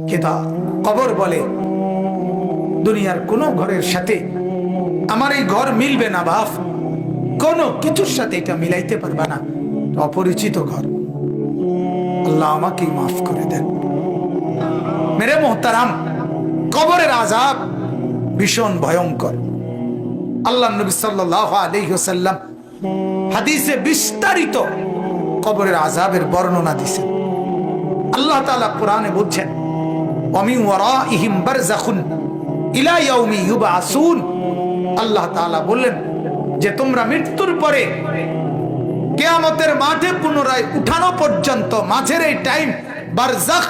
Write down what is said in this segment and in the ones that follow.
কেতা কবর বলে দুনিয়ার কোনো ঘরের সাথে আমার এই ঘর মিলবে না বাপ, কোনো কিছুর সাথে এটা মিলাইতে পারবে না, অপরিচিত ঘর। আল্লাহ আমাকে মাফ করে দেন। মেরে মোহতারাম, কবরের আযাব ভীষণ ভয়ঙ্কর। আল্লাহ নবী সাল্লাল্লাহু আলাইহি ওয়াসাল্লাম হাদিসে বিস্তারিত কবরের আযাবের বর্ণনা দিয়েছেন। আল্লাহ তাআলা কোরআনে বলছেন, ওয়ামিন ওয়ারাইহিম বারযাখুন ইলা ইয়াউমি ইউবআসুন। আল্লাহ তাআলা বললেন যে তোমরা মৃত্যুর পরে কিয়ামতের মাঠে পুনরায় উঠানো পর্যন্ত মাঝের এই টাইম বারযাখ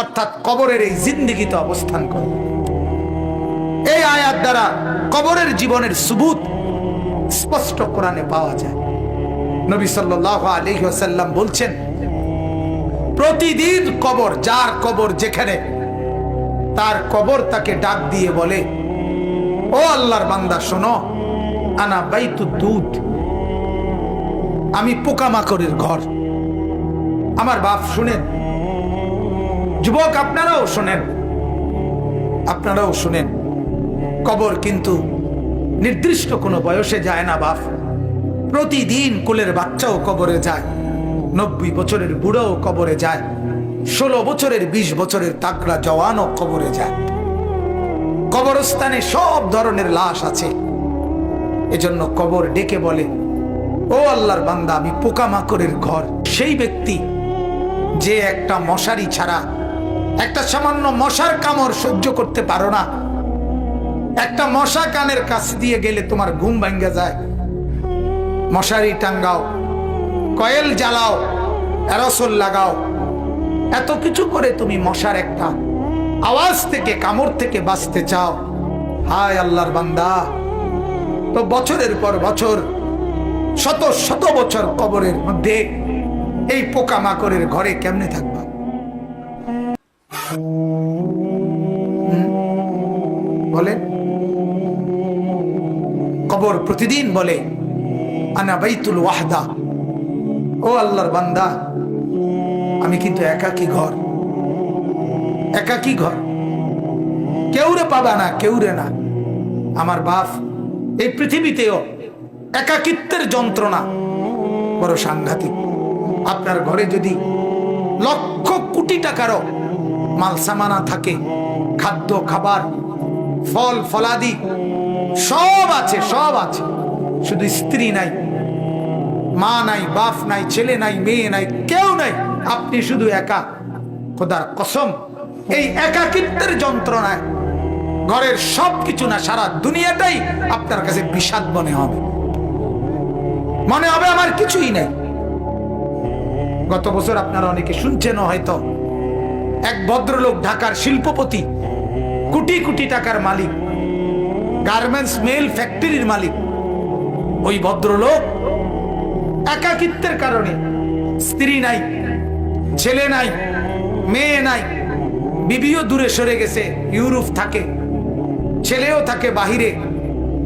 অর্থাৎ কবরের এই জিন্দেগিতে অবস্থান করো। এই আয়াত দ্বারা কবরের জীবনের সুবুত স্পষ্ট কোরআনে পাওয়া যায়। নবী সাল্লাল্লাহু আলাইহি ওয়াসাল্লাম বলছেন, প্রতিদিন কবর, যার কবর যেখানে, তার কবর তাকে ডাক দিয়ে বলে, ও আল্লাহর বান্দা শোনো, আনা বাইতুদ দুদ, আমি পোকামাকড়ের ঘর। আমার বাপ শুনেন, যুবক আপনারাও শুনেন, আপনারাও শুনেন, কবর কিন্তু নির্দিষ্ট কোনো বয়সে যায় না বাপ। প্রতিদিন কোলের বাচ্চাও কবরে যায়, 90 বছরের বুড়াও কবরে যায়, 16 বছরের 20 বছরের তাকড়া জওয়ানও কবরে যায়। কবরস্থানে সব ধরনের লাশ আছে। এজন্য কবর ডেকে বলে, ও আল্লাহর বান্দা, আমি পোকামাকড়ের ঘর। সেই ব্যক্তি যে একটা মশারি ছাড়া, একটা সামান্য মশার কামড় সহ্য করতে পারো না, একটা মশা কানের কাছে দিয়ে গেলে তোমার ঘুম ভাঙ্গা যায়, মশারি টাঙ্গাও, কয়েল জ্বালাও, অ্যারোসল লাগাও, এত কিছু করে তুমি মশার একটা আওয়াজ থেকে, কামড় থেকে বাঁচতে চাও। হায় আল্লাহর বান্দা, তো বছরের পর বছর, শত শত বছর কবরের মধ্যে এই পোকামাকড়ের ঘরে কেমনে থাকবা? বলেন। কবর প্রতিদিন বলে, আনা বাইতুল ওয়াহদা, ও আল্লাহর বান্দা, আমি কিন্তু একাকী ঘর, একাকী ঘর, কেউরে পাবা না, কেউরে না। আমার বাপ, এই পৃথিবীতেও একাকিত্বের যন্ত্রণা বড় সাংঘাতিক। আপনার ঘরে যদি লক্ষ কোটি টাকারও মাল সামানা থাকে, খাদ্য খাবার, ফল ফলাদি সব আছে, সব আছে, শুধু স্ত্রী নাই, মা নাই, বাপ নাই, ছেলে নাই, মেয়ে নাই, কেউ নাই, আপনি শুধু একা। খোদার কসম, এই একাকিত্বের যন্ত্রণায় ঘরের সবকিছু না, সারা দুনিয়াটাই আপনার কাছে বিষাদ মনে হবে, মনে হবে আমার কিছুই নেই। গত বছর আপনারা অনেকে শুনছেন হয়তো, এক ভদ্রলোক, ঢাকার শিল্পপতি, কোটি কোটি টাকার মালিক, গার্মেন্টস মেল ফ্যাক্টরির মালিক, ওই ভদ্রলোক একাকিত্বের কারণে, স্ত্রী নাই, ছেলে নাই, মেয়ে নাই, বিবিও দূরে সরে গেছে, ইউরোপ থাকে, ছেলেও থাকে বাহিরে,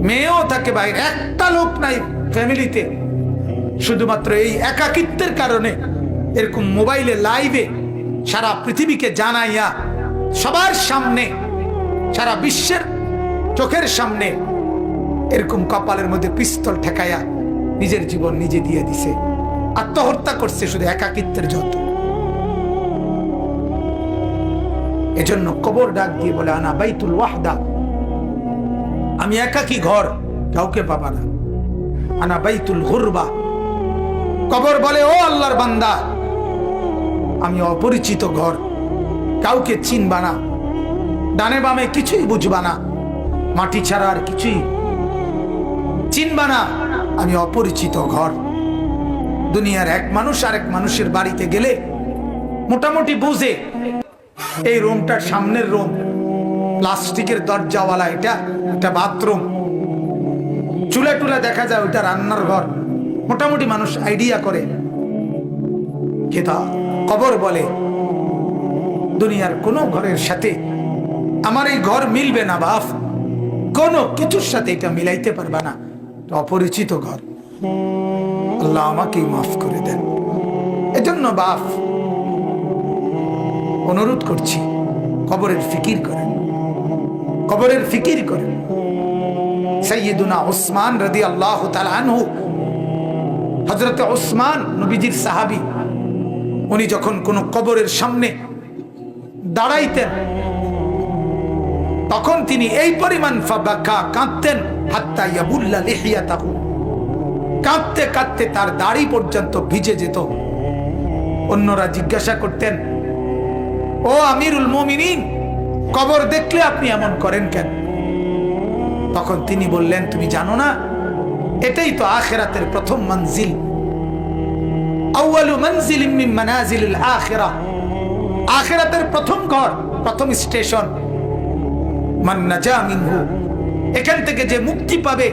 মেয়েও থাকে বাহিরে, একটা লোক নাই ফ্যামিলিতে। শুধুমাত্র এই একাকিত্বের কারণে এরকম মোবাইলে লাইভে সারা পৃথিবীকে জানাইয়া, সবার সামনে, সারা বিশ্বের চোখের সামনে এরকম কপালের মধ্যে পিস্তল ঠেকাইয়া নিজের জীবন নিজে দিয়ে দিছে, আত্মহত্যা করছে শুধু একাকিত্বের যত। এজন্য কবর ডাক দিয়ে বলে, আনা বাইতুল ওয়াহদা, আমি একাকী ঘর, কাউকে পাবা না। আনা বাইতুল গুরবা, কবর বলে, ও আল্লাহর বান্দা, আমি অপরিচিত ঘর, কাউকে চিনবা না, ডানে বামে কিছুই বুঝবা না, মাটি ছাড়া আর কিছুই চিনবা না, আমি অপরিচিত ঘর। দুনিয়ার এক মানুষ আরেক মানুষের বাড়িতে গেলে মোটামুটি বুঝে, এই রুমটার সামনের রুম, প্লাস্টিকের দরজাওয়ালা, এটা একটা বাথরুম, চুলা টুলা দেখা যায়, ওইটা রান্নার ঘর, মোটামুটি মানুষ আইডিয়া করে। কবর বলে, দুনিয়ার কোনো ঘরের সাথে আমার এই ঘর মিলবে না বাপ, কোনো কিছুর সাথে এটা মিলাইতে পারবা না, অপরিচিত ঘর। আল্লাহ আমাকেই মাফ করে দেন। এজন্য বাপ, অনুরোধ করছি, কবরের ফিকির করেন, কবরের ফিকির করেন। সাইয়্যিদুনা উসমান রাদিয়াল্লাহু তাআলা আনহু, হযরত উসমান নবীজির সাহাবী, উনি যখন কোন কবরের সামনে দাঁড়াইতেন তখন তিনি এই পরিমাণ ফাবাকা কাঁদতেন, হাত্তা ইয়াবুল্লা লিহিয়াতাহু, কাঁদতে কাঁদতে তার দাড়ি পর্যন্ত ভিজে যেত। অন্যরা জিজ্ঞাসা করতেন, ও আমিরুল মুমিনিন, কবর দেখলে আপনি এমন করেন কেন? তখন তিনি বললেন, তুমি জানো না এটাই তো আখিরাতের প্রথম মঞ্জিল, আউয়ালু মানজিলিম মিন মানাজিলিল আখিরাহ, আখিরাতের প্রথম ঘর, প্রথম স্টেশন। মান নাজা মিনহু, এখান থেকে যে মুক্তি পাবে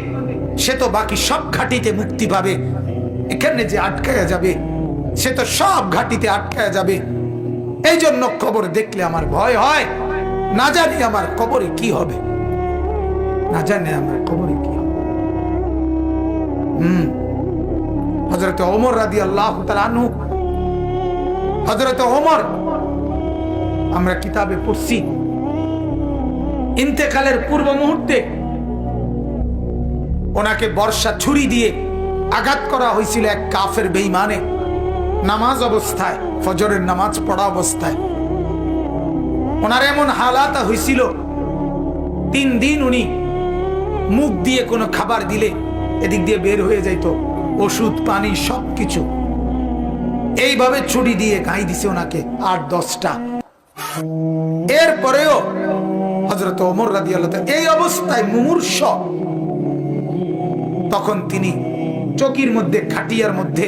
সে তো বাকি সব ঘাটিতে মুক্তি পাবে, এখানে যে আটকায়া যাবে সে তো সব ঘাটিতে আটকায়া যাবে। এই জন্য কবর দেখলে আমার ভয় হয়, না জানি আমার কবরে কি হবে, না জানি আমার কবরে কি হবে। হযরত ওমর রাদিয়াল্লাহু তাআলা আনহু, হযরত ওমর আমরা কিতাবে পড়ছি, ইন্তেকালের পূর্ব মুহূর্তে ওনাকে বর্ষা ছুরি দিয়ে আঘাত করা হয়েছিল এক কাফের বেঈমানে, নামাজ অবস্থায়, ফজরের নামাজ পড়া অবস্থায়। ওনার এমন হালাত হয়েছিল 3 দিন উনি মুখ দিয়ে কোনো খাবার দিলে এদিক দিয়ে বের হয়ে যাইত, ওষুধ পানি সবকিছু। এইভাবে ছুরি দিয়ে গাই দিছে ওনাকে 8-10টা। এরপরেও হযরত ওমর রাদিয়াল্লাহু তাআলা এই অবস্থায় মুমূর্ষ, তখন তিনি চকির মধ্যে, খাটিয়ার মধ্যে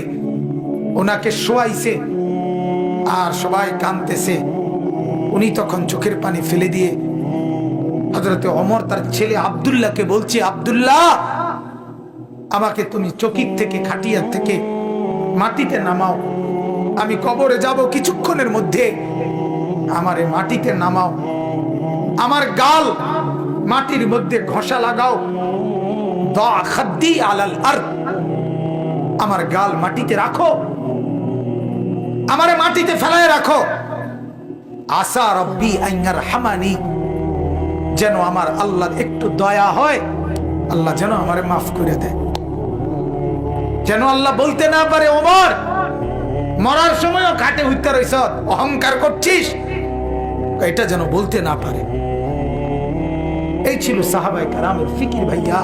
ওনাকে শোয়াইছে আর সবাই কাঁদতেছে। উনি তখন চোখের পানি ফেলে দিয়ে হযরত ওমর তার ছেলে আব্দুল্লাহকে বলছে, আব্দুল্লাহ, আমাকে তুমি চকির থেকে, খাটিয়ার থেকে মাটিতে নামাও, আমি কবরে যাব কিছুক্ষণের মধ্যে, আমারে মাটিতে নামাও, আমার গাল মাটির মধ্যে ঘষা লাগাও, দা খাদ্দি আলাল আরদ, আমার গাল মাটিতে রাখো, আমারে মাটিতে ফেলায় রাখো, আসা রব্বি আন ইয়ারহামানি, যেন আমার আল্লাহর একটু দয়া হয়, আল্লাহ যেন আমারে মাফ করে দেয়, যেন আল্লাহ বলতে না পারে, ওমর মরার সময়ও ঘাটে উঠতে রইছ, অহংকার করছিস, এটা যেন বলতে না পারে। এই ছিল সাহাবায়ে কেরামের ফিকির। ভাইয়া,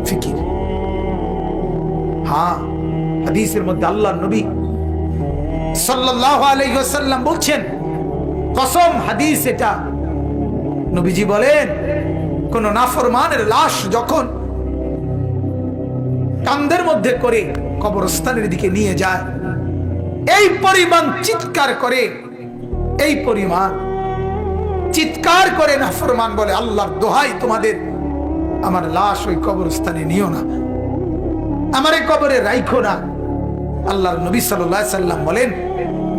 ফিকির। হ্যাঁ, হাদিসের মধ্যে আল্লাহর নবী সাল্লাল্লাহু আলাইহি ওয়াসাল্লাম বলছেন, কসম, হাদিস এটা, নবীজি বলেন, কোন নাফরমানের লাশ যখন কাঁধের মধ্যে করে কবরস্থানের দিকে নিয়ে যায়, এই পরিমাণ চিৎকার করে, এই পরিমাণ চিৎকার করে নাফরমান বলে, আল্লাহর দোহাই তোমাদের, আমার লাশ ওই কবরস্থানে নিও না, আমারে কবরে রাইখো না। আল্লাহর নবী সাল্লাল্লাহু আলাইহি সাল্লাম বলেন,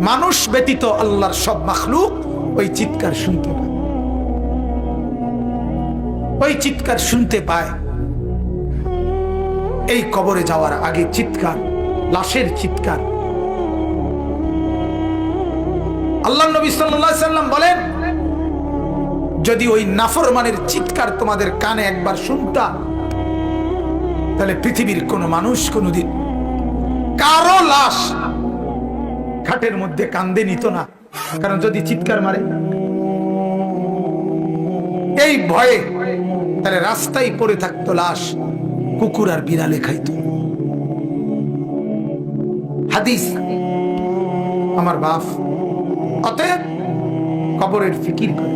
মানুষ ব্যতীত আল্লাহর সব মাখলুক ওই চিৎকার শুনতে পায়, ওই চিৎকার শুনতে পায়। এই কবরে যাওয়ার আগে চিৎকার, লাশের চিৎকার। আল্লাহর নবী সাল্লাল্লাহু আলাইহি সাল্লাম বলেন, যদি ওই নাফরমানের চিৎকার তোমাদের কানে একবার শুনতা, তাহলে পৃথিবীর কোন মানুষ কোনদিন কারো লাশ খাটের মধ্যে কান্দে নিত না, কারণ যদি চিৎকার মারে এই ভয়ে, তাহলে রাস্তায় পড়ে থাকতো লাশ, কুকুর আর বিড়ালে খাইতো। হাদিস আমার বাপ। অতএব কবরের ফিকির করে।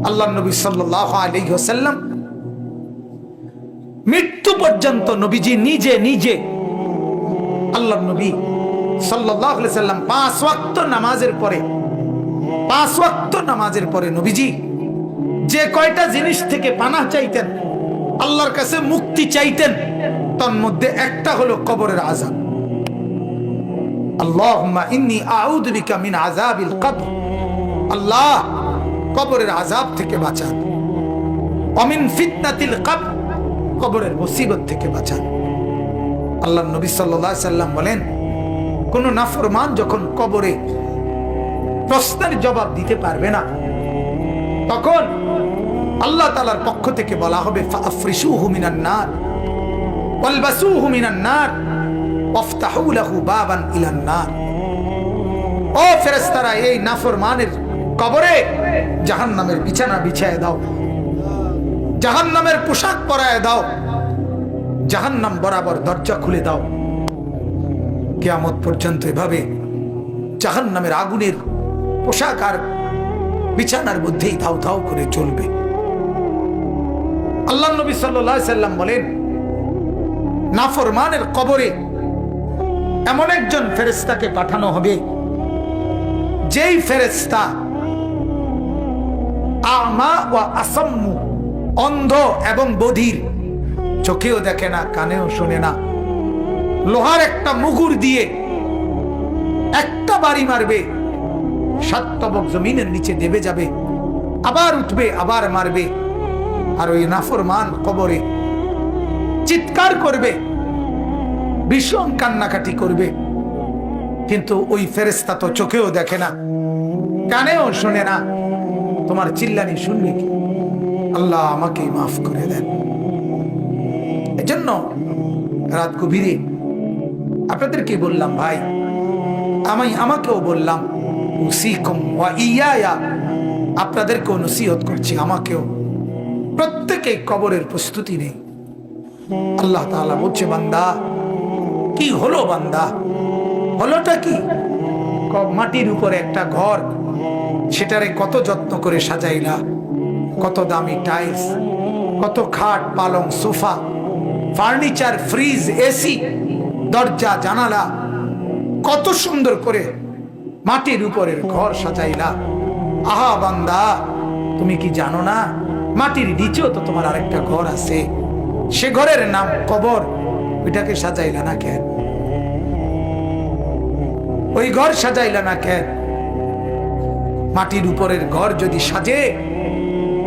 আল্লাহর নবী সাল্লাল্লাহু আলাইহি ওয়াসাল্লাম মৃত্যু পর্যন্ত নবীজি নিজে নিজে, আল্লাহর নবী সাল্লাল্লাহু আলাইহি ওয়াসাল্লাম 5 ওয়াক্ত নামাজের পরে, 5 ওয়াক্ত নামাজের পরে নবীজি যে কয়টা জিনিস থেকে পানাহ চাইতেন, আল্লাহর কাছে মুক্তি চাইতেন, তার মধ্যে একটা হলো কবরের আযাব। আল্লাহুম্মা ইন্নী আউযু বিকা মিন আযাবিল কবর, আল্লাহ কবরের আযাব থেকে বাঁচান, ওয়া মিন ফিতনাতিল কবর, কবরের মুসিবত থেকে বাঁচান। আল্লাহর নবী সাল্লাল্লাহু আলাইহি সাল্লাম বলেন, কোন নাফরমান যখন কবরে প্রশ্নের জবাব দিতে পারবে না। তখন আল্লাহ তাআলার পক্ষ থেকে বলা হবে ফাফরিশুহু মিনান নার ওয়ালবাসুহু মিনান নার ওয়াফতাহু লাহু বাবান ইলান নার। ও ফেরেশতারা, এই নাফরমানের কবরে জাহান্নামের বিছানা বিছায় দাও, জাহান্নামের পোশাক পরায় দাও, জাহান্নাম বরাবর দরজা খুলে দাও। কিয়ামত পর্যন্ত এভাবে জাহান্নামের আগুনের পোশাক আর বিছানার মধ্যেই ধাও ধাও করে চলবে। আল্লাহ নবী সাল্লাল্লাহু আলাইহি সাল্লাম বলেন, নাফরমানের কবরে এমন একজন ফেরেশতাকে পাঠানো হবে, যেই ফেরেশতা আমা ওয়া আসাম্মু, অন্ধ এবং বধির, চোখেও দেখে না, কানেও শোনে না, লোহার একটা মুগুর দিয়ে একটা বাড়ি মারবে, 7 তবক জমিনের নিচে দেবে যাবে, আবার উঠবে, আবার মারবে। আর ওই নাফরমান কবরে চিৎকার করবে, ভীষণ কান্নাকাটি করবে, কিন্তু ওই ফেরেশতা তো চোখেও দেখে না, কানেও শোনে না, তোমার চিল্লানি শুনবে কি? আল্লাহ আমাকে মাফ করে দেন। এজন্য রাত গভীরে আপনাদেরকে বললাম, ভাই আমাকেও বললাম, উসিকুম ওয়া ইয়া, আপনাদেরকেও নসিহত করছি, আমাকেও। প্রত্যেকে কবরের প্রস্তুতি নেই। আল্লাহ তাআলা বলছে, বান্দা কি হলো? বান্দা হলোটা কি? মাটির উপরে একটা ঘর, সেটারে কত যত্ন করে সাজাইলা, কত দামি টাইলস, কত খাট পালং সোফা, ফার্নিচার, ফ্রিজ, এসি, দরজা জানালা, কত সুন্দর করে মাটির উপরের ঘর সাজাইলা। আহা বান্দা, তুমি কি জানো না মাটির নিচেও তো তোমার আরেকটা ঘর আছে, সে ঘরের নাম কবর। ওইটাকে সাজাইলা না কেন? ওই ঘর সাজাইলা না কেন? মাটির উপরের ঘর যদি সাজে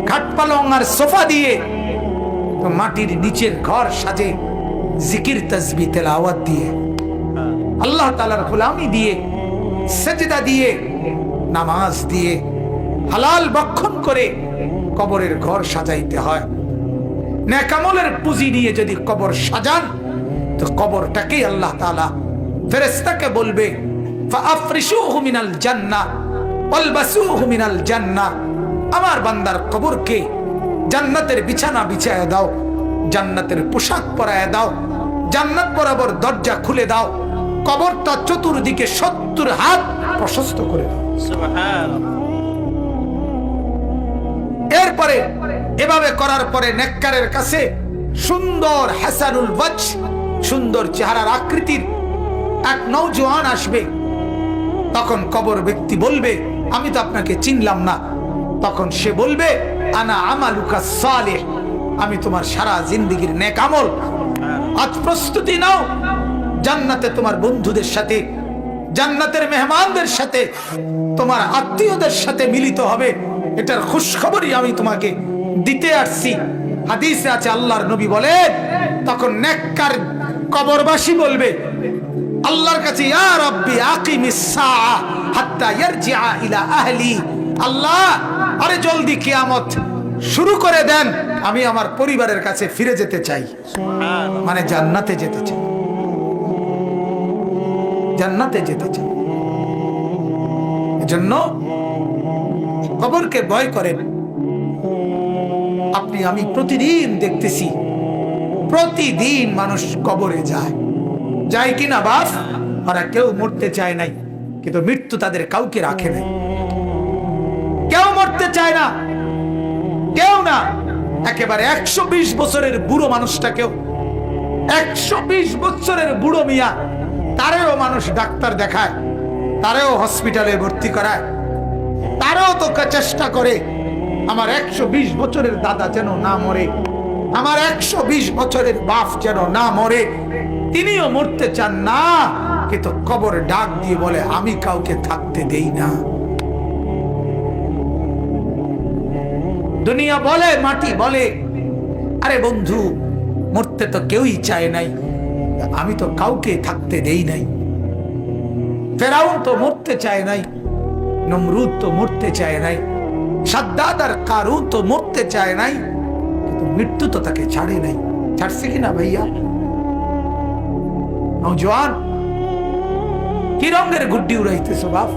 খাট পালং আর সোফা দিয়ে, তো মাটির নিচের ঘর সাজে জিকির তাসবিহ তেলাওয়াত দিয়ে, আল্লাহ তাআলার গোলামি দিয়ে, সেজদা দিয়ে, নামাজ দিয়ে, হালাল ভক্ষণ করে কবরের ঘর সাজাইতে হয়। নেক আমলের পুঁজি নিয়ে যদি কবর সাজান, তো কবরটাকে আল্লাহ তাআলা ফেরেশতাকে বলবে, ফাআফরিশুহু মিনাল জান্নাহ ওয়ালবাসুহু মিনাল জান্নাহ, আমার বান্দার কবরকে জান্নাতের বিছানা বিছায়া দাও, জান্নাতের পোশাক পরায়া দাও, জান্নাত বরাবর দরজা খুলে দাও, কবরটা চতুর্দিকে 70 হাত প্রশস্ত করে দাও। সুবহানাল্লাহ। এরপরে এভাবে করার পরে নেককারের কাছে সুন্দর হাসানুল ওয়াজহ, সুন্দর চেহারার আকৃতির এক নওজোয়ান আসবে। তখন কবর ব্যক্তি বলবে, আমি তো আপনাকে চিনলাম না। তখন সে বলবে, আনা আমালুকা সালেহ, আমি তোমার সারা জিন্দেগীর নেক আমল। আজ প্রস্তুতি নাও, জান্নাতে তোমার বন্ধুদের সাথে, জান্নাতের মেহমানদের সাথে, তোমার আত্মীয়দের সাথে মিলিত হবে। এটার খুশখবরই আমি তোমাকে দিতে আসছি। হাদিসে আছে, আল্লাহর নবী বলেন, তখন নেককার কবরবাসী বলবে আল্লাহর কাছে, ইয়া রাব্বি আকিমিস সাআ হাত্তা ইয়ারজিআ ইলা আহলি, আল্লাহ আরে জলদি কিয়ামত শুরু করে দেন, আমি আমার পরিবারের কাছে ফিরে যেতে চাই। মানে জান্নাতে যেতে চাই, জান্নাতে যেতে চাই। এজন্য কবরকে ভয় করেন। আপনি আমি প্রতিদিন দেখতেছি, প্রতিদিন মানুষ কবরে যায়, যায় কিনা বাপ? ওরা কেউ মরতে চায় নাই, কিন্তু মৃত্যু তাদের কাউকে রাখে নাই। কেউ মরতে চায় না, কেউ না। একেবারে 120 বছরের বুড়ো মানুষটাকেও, 120 বছরের বুড়ো মিয়া, তারেও মানুষ ডাক্তার দেখায়, তারেও হসপিটালে ভর্তি করায়, তারাও তো চেষ্টা করে আমার 120 বছরের দাদা যেন না মরে, আমার 120 বছরের বাপ যেন না মরে। তিনিও মরতে চান না, কিন্তু কবর ডাক দিয়ে বলে, আমি কাউকে থাকতে দেই না। দুনিয়া বলে, মাটি বলে, আরে বন্ধু মরতে তো কেউই চায় নাই, আমি তো কাউকে থাকতে দেই নাই। ফেরাউন তো মরতে চায় নাই, নমরুদ তো মরতে চায় নাই, সাদ্দাদ আর কারুন তো মরতে চায় নাই, কিন্তু মৃত্যু তো তাকে ছাড়ে নাই। ছাড়ছে কিনা ভাইয়া? নওজোয়ান, কি রঙের গুড্ডি উড়াইতেছ বাপ?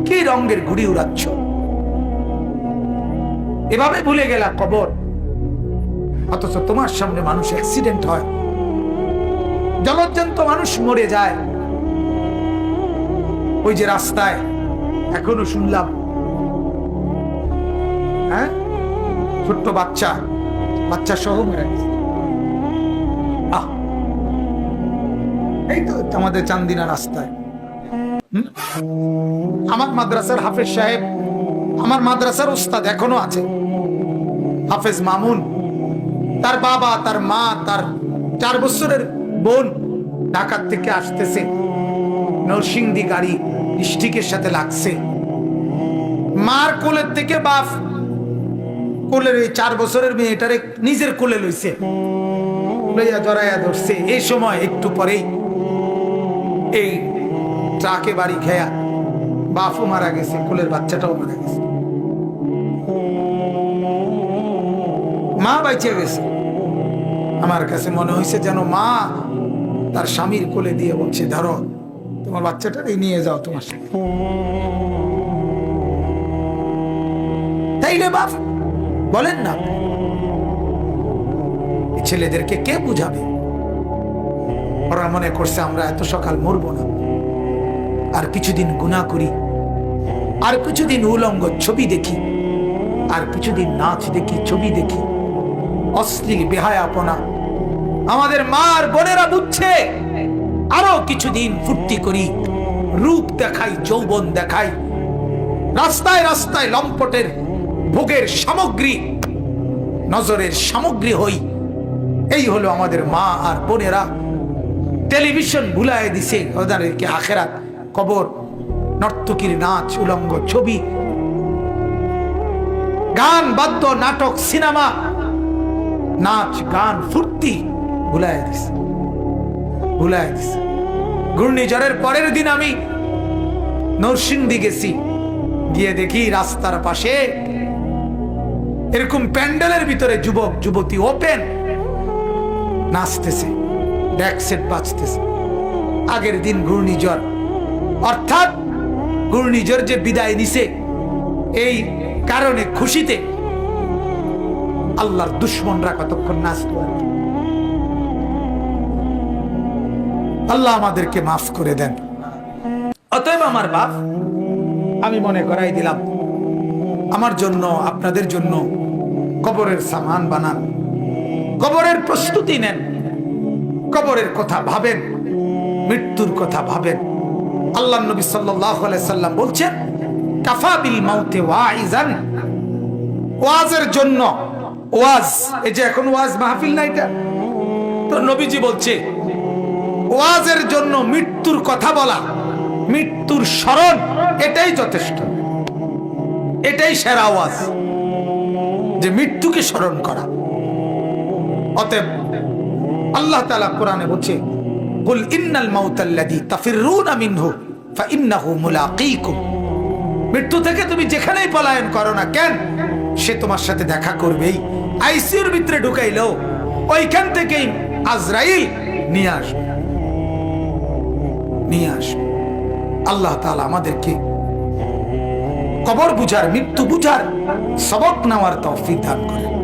কি রঙের গুড়ি উড়াচ্ছ? এভাবে ভুলে গেলা কবর, অথচ তোমার সামনে মানুষ অ্যাক্সিডেন্ট হয়, জলজ্জান্ত মানুষ মরে যায়। ওই যে রাস্তায় এখনো শুনলাম, হ্যাঁ, ছোট্ট বাচ্চা সহ মেরে গেছে। এই তো আমাদের চান্দিনা রাস্তায়। আমার মাদ্রাসার হাফেজ সাহেব, আমার মাদ্রাসার উস্তাদ এখনো আছে, হাফেজ মামুন। তার বাবা, তার মা, তার 4 বছরের বোন ঢাকা থেকে আসতেছে, নরসিংদী গাড়ি স্টিকের সাথে লাগছে। মার কোলের থেকে বাপ কোলের এই 4 বছরের মেয়েটারে নিজের কোলে লইছে, লইয়া জড়াইয়া ধরছে। এই সময় একটু পরেই এই ট্রাকে বাড়ি খেয়া বাপও মারা গেছে, কোলের বাচ্চাটাও মারা গেছে। মা বাইচে গেছে। আমার কাছে মনে হয়েছে যেন মা তার স্বামীর কোলে দিয়ে বলছে, ধরো তোমার বাচ্চাটাকে নিয়ে যাও তোমার সাথে। তাই রে বাপ, বলেন না, ছেলেদেরকে কে বুঝাবে? ওরা মনে করছে আমরা এত সকাল মরবো না, আর কিছুদিন গুনাহ করি, আর কিছুদিন উলঙ্গ ছবি দেখি, আর কিছুদিন নাচ দেখি, ছবি দেখি, অশ্লীল বেহায়াপনা। আমাদের মা আর বোনেরা বুঝছে আরো কিছুদিন ফুর্তি করি, রূপ দেখাই, যৌবন দেখাই, রাস্তায় রাস্তায় লম্পটের ভোগের সামগ্রী, নজরের সামগ্রী হই। এই হলো আমাদের মা আর বোনেরা। টেলিভিশন ভুলায় দিছে ওদেরকে আখেরাত, কবর, নর্তকীর নাচ, উলঙ্গ ছবি, গান, বাদ্য, নাটক, সিনেমা, নাচ, গান, ফুর্তি ভুলায় দিছে, ভুলায় দিছে। ঘূর্ণিঝড়ের পরের দিন আমি নরসিংদী গেছি, গিয়ে দেখি রাস্তার পাশে এরকম প্যান্ডেলের ভিতরে যুবক যুবতী ওপেন নাচতেছে, ডেক সেট বাজতেছে। আগের দিন ঘূর্ণিঝড়, অর্থাৎ ঘূর্ণিঝড় যে বিদায় নিছে, এই কারণে খুশিতে আল্লাহর দুশ্মনরা কতক্ষণ নাচত। আল্লাহ আমাদেরকে মাফ করে দেন। অতএব আমার বাপ, আমি মনে করাই দিলাম, আমার জন্য, আপনাদের জন্য কবরের সামান বানান, কবরের প্রস্তুতি নেন, কবরের কথা ভাবেন, মৃত্যুর কথা ভাবেন। আল্লাহ নবী সাল্লাল্লাহু আলাইহি সাল্লাম বলছেন, কাফা বিল মাউতে ওয়াইজান, ওয়াজের জন্য, ওয়াজ, এই যে এখন ওয়াজ মাহফিল না, এটা তো নবীজি বলছে ওয়াজের জন্য মৃত্যুর কথা বলা, মৃত্যুর স্মরণ, এটাই যথেষ্ট, এটাই সেরা ওয়াজ, যে মৃত্যুকে স্মরণ করা। অতএব আল্লাহ তাআলা কোরআনে বলছে, কুল ইন্নাল মাউতাল্লাযী তাফিররুনা মিনহু ফাইন্নাহু মুলাকীকুম, মৃত্যু থেকে তুমি যেখানেই পলায়ন করো না কেন, সে তোমার সাথে দেখা করবেই। আইসিইউর ভিতরে ঢুকাইলো, ওইখান থেকেই আজরাইল নিয়ে আসবে, নিয়ে আসবে। আল্লাহ তাআলা আমাদেরকে কবর বুঝার, মৃত্যু বুঝার সবক নেওয়ার তৌফিক দান করেন।